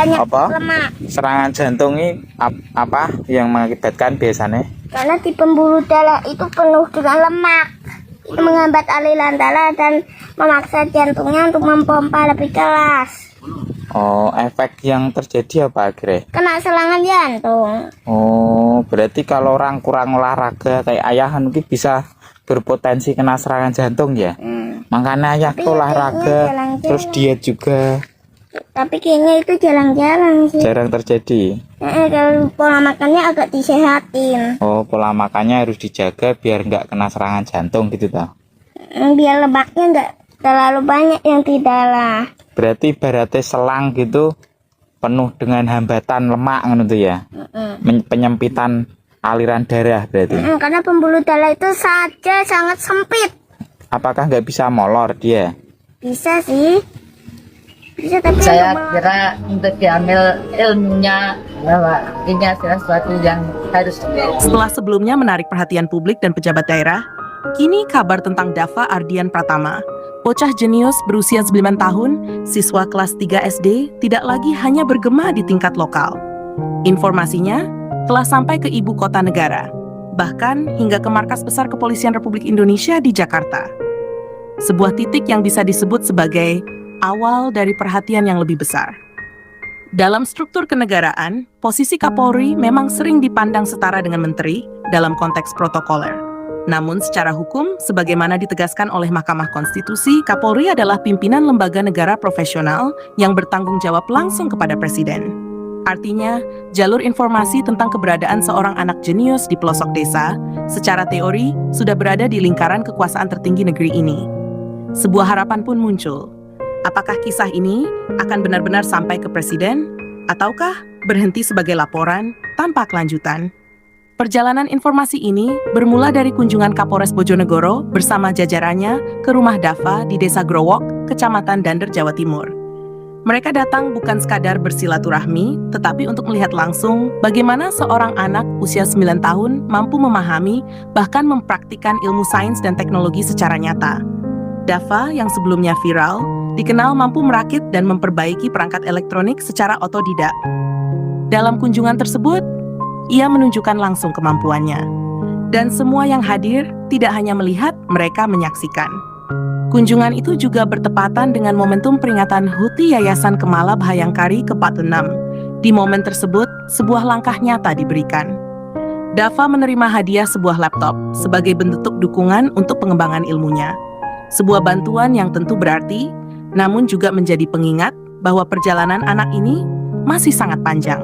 banyak Apa? lemak. Serangan jantung ini apa yang mengakibatkan biasanya? Karena di pembuluh darah itu penuh dengan lemak. Itu menghambat aliran darah dan memaksa jantungnya untuk memompa lebih keras. Oh, efek yang terjadi apa akhirnya? Kena serangan jantung. Oh, berarti kalau orang kurang olahraga kayak ayah mungkin bisa berpotensi kena serangan jantung ya? Makanya ayah Tapi tuh ya olahraga, kayaknya jarang-jarang. terus diet juga Tapi kayaknya itu jarang-jarang sih. jarang terjadi. Kalau pola makannya agak disehatin. Oh, pola makannya harus dijaga biar nggak kena serangan jantung gitu toh. Biar lemaknya nggak terlalu banyak yang di darah. Berarti ibaratnya selang gitu penuh dengan hambatan lemak gitu ya. Penyempitan aliran darah berarti. Karena pembuluh darah itu saja sangat sempit. Apakah nggak bisa molor dia? Bisa sih. Bisa tapi Saya untuk kira untuk diambil ilmunya bahwa ini adalah sesuatu yang harus. Setelah sebelumnya menarik perhatian publik dan pejabat daerah, kini kabar tentang Dava Ardian Pratama, bocah jenius berusia 9 tahun, siswa kelas 3 SD, tidak lagi hanya bergema di tingkat lokal. Informasinya telah sampai ke ibu kota negara, bahkan hingga ke markas besar Kepolisian Republik Indonesia di Jakarta. Sebuah titik yang bisa disebut sebagai awal dari perhatian yang lebih besar. Dalam struktur kenegaraan, posisi Kapolri memang sering dipandang setara dengan menteri dalam konteks protokoler. Namun secara hukum, sebagaimana ditegaskan oleh Mahkamah Konstitusi, Kapolri adalah pimpinan lembaga negara profesional yang bertanggung jawab langsung kepada Presiden. Artinya, jalur informasi tentang keberadaan seorang anak jenius di pelosok desa, secara teori sudah berada di lingkaran kekuasaan tertinggi negeri ini. Sebuah harapan pun muncul. Apakah kisah ini akan benar-benar sampai ke Presiden, ataukah berhenti sebagai laporan tanpa kelanjutan? Perjalanan informasi ini bermula dari kunjungan Kapolres Bojonegoro bersama jajarannya ke rumah Dava di Desa Growok, Kecamatan Dander, Jawa Timur. Mereka datang bukan sekadar bersilaturahmi, tetapi untuk melihat langsung bagaimana seorang anak usia 9 tahun mampu memahami bahkan mempraktikkan ilmu sains dan teknologi secara nyata. Dava yang sebelumnya viral, dikenal mampu merakit dan memperbaiki perangkat elektronik secara otodidak. Dalam kunjungan tersebut, ia menunjukkan langsung kemampuannya. Dan semua yang hadir tidak hanya melihat, mereka menyaksikan. Kunjungan itu juga bertepatan dengan momentum peringatan HUT Yayasan Kemala Bhayangkari ke-46. Di momen tersebut, sebuah langkah nyata diberikan. Dava menerima hadiah sebuah laptop sebagai bentuk dukungan untuk pengembangan ilmunya. Sebuah bantuan yang tentu berarti, namun juga menjadi pengingat bahwa perjalanan anak ini masih sangat panjang.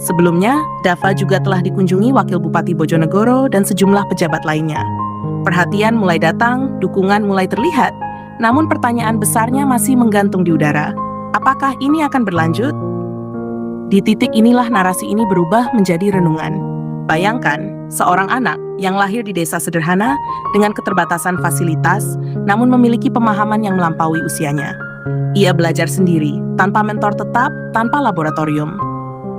Sebelumnya, Dava juga telah dikunjungi Wakil Bupati Bojonegoro dan sejumlah pejabat lainnya. Perhatian mulai datang, dukungan mulai terlihat, namun pertanyaan besarnya masih menggantung di udara. Apakah ini akan berlanjut? Di titik inilah narasi ini berubah menjadi renungan. Bayangkan, seorang anak yang lahir di desa sederhana dengan keterbatasan fasilitas, namun memiliki pemahaman yang melampaui usianya. Ia belajar sendiri, tanpa mentor tetap, tanpa laboratorium.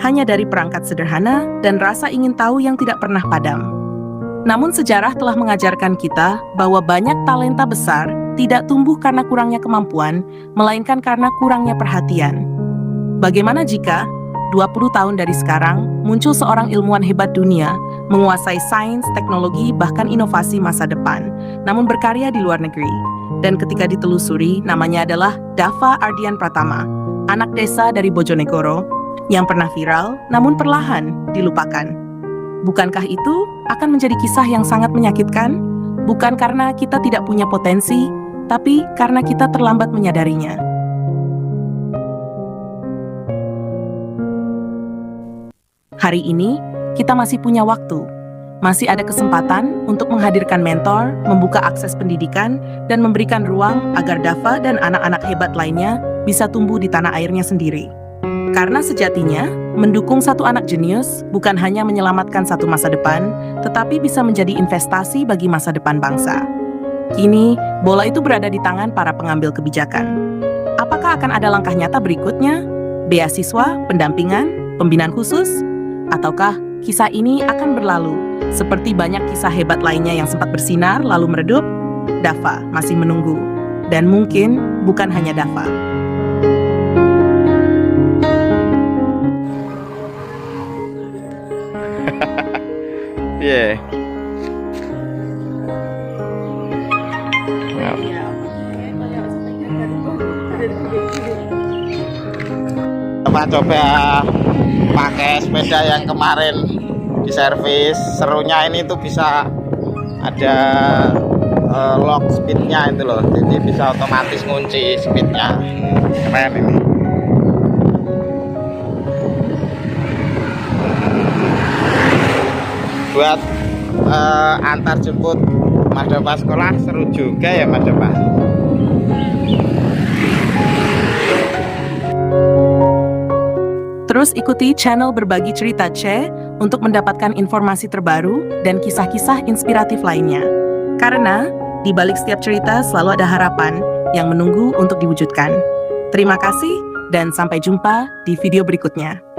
Hanya dari perangkat sederhana dan rasa ingin tahu yang tidak pernah padam. Namun sejarah telah mengajarkan kita bahwa banyak talenta besar tidak tumbuh karena kurangnya kemampuan, melainkan karena kurangnya perhatian. Bagaimana jika 20 tahun dari sekarang, muncul seorang ilmuwan hebat dunia, menguasai sains, teknologi, bahkan inovasi masa depan, namun berkarya di luar negeri. Dan ketika ditelusuri, namanya adalah Dava Ardian Pratama, anak desa dari Bojonegoro, yang pernah viral, namun perlahan dilupakan. Bukankah itu akan menjadi kisah yang sangat menyakitkan? Bukan karena kita tidak punya potensi, tapi karena kita terlambat menyadarinya. Hari ini, kita masih punya waktu. Masih ada kesempatan untuk menghadirkan mentor, membuka akses pendidikan, dan memberikan ruang agar Dava dan anak-anak hebat lainnya bisa tumbuh di tanah airnya sendiri. Karena sejatinya, mendukung satu anak jenius bukan hanya menyelamatkan satu masa depan, tetapi bisa menjadi investasi bagi masa depan bangsa. Kini, bola itu berada di tangan para pengambil kebijakan. Apakah akan ada langkah nyata berikutnya? Beasiswa, pendampingan, pembinaan khusus? Ataukah kisah ini akan berlalu, seperti banyak kisah hebat lainnya yang sempat bersinar lalu meredup? Dava masih menunggu, dan mungkin bukan hanya Dava. Piye? Coba pakai sepeda yang kemarin diservis. Serunya ini tuh bisa ada lock speednya itu loh, jadi bisa otomatis ngunci speednya. Keren ini. Buat antar jemput Madapa sekolah seru juga ya Madapa. Terus ikuti channel Berbagi Cerita C untuk mendapatkan informasi terbaru dan kisah-kisah inspiratif lainnya. Karena di balik setiap cerita selalu ada harapan yang menunggu untuk diwujudkan. Terima kasih dan sampai jumpa di video berikutnya.